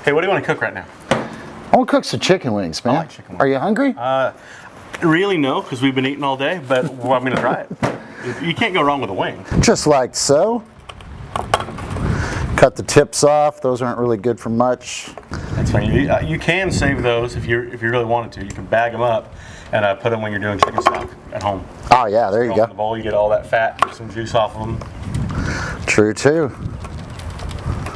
Hey, what do you want to cook right now? I want to cook some chicken wings, man. I like chicken wings. Are you hungry? Really, no, because we've been eating all day, but I'm going to try it. You can't go wrong with a wing. Just like so. Cut the tips off. Those aren't really good for much. That's fine. You can save those if you really wanted to. You can bag them up and put them when you're doing chicken stock at home. Oh yeah, there you go. In the bowl, you get all that fat, get some juice off of them. True too.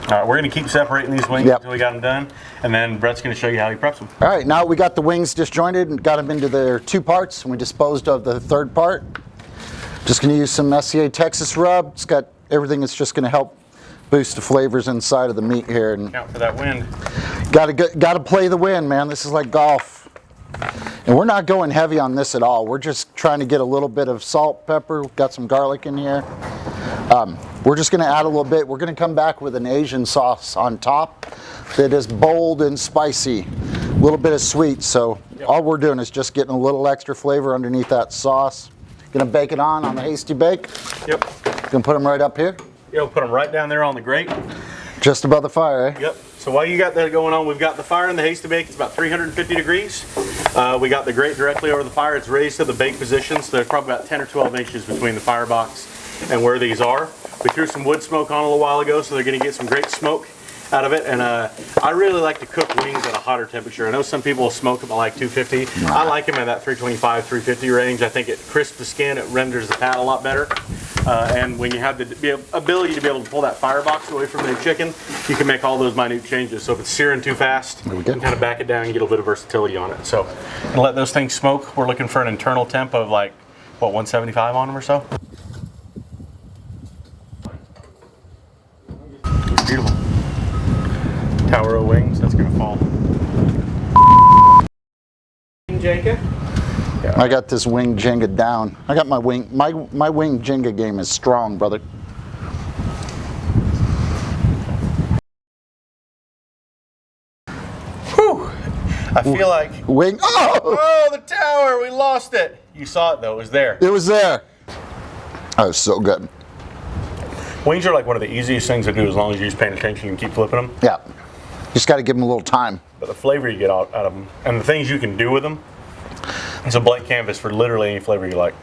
All right, we're going to keep separating these wings until we got them done, and then Brett's going to show you how he preps them. All right, now we got the wings disjointed and got them into their two parts, and we disposed of the third part. Just going to use some SCA Texas rub. It's got everything that's just going to help boost the flavors inside of the meat here. And count for that wind. Got to play the wind, man. This is like golf. And we're not going heavy on this at all. We're just trying to get a little bit of salt, pepper. We've got some garlic in here. We're just going to add a little bit. We're going to come back with an Asian sauce on top that is bold and spicy, a little bit of sweet. So all we're doing is just getting a little extra flavor underneath that sauce. Going to bake it on the hasty bake. Yep. Going to put them right up here. You'll put them right down there on the grate. Just above the fire, eh? Yep. So while you got that going on, we've got the fire in the hasty bake. It's about 350 degrees. We got the grate directly over the fire. It's raised to the bake position, so there's probably about 10 or 12 inches between the firebox and where these are. We threw some wood smoke on a little while ago, so they're going to get some great smoke out of it. And I really like to cook wings at a hotter temperature. I know some people will smoke them at like 250. I like them at that 325, 350 range. I think it crisps the skin. It renders the fat a lot better. And when you have the ability to be able to pull that firebox away from the chicken, you can make all those minute changes. So if it's searing too fast, you can kind of back it down and get a little bit of versatility on it. So let those things smoke. We're looking for an internal temp of like, what, 175 on them or so? Beautiful. Tower of wings, that's gonna fall. Jenga? Yeah. I got this wing Jenga down. I got my wing Jenga game is strong, brother. Whew. I feel like wing. Oh, the tower, we lost it. You saw it though, it was there. It was there. That was so good. Wings are like one of the easiest things to do as long as you're just paying attention and keep flipping them. Yeah. Just got to give them a little time. But the flavor you get out of them and the things you can do with them, it's a blank canvas for literally any flavor you like.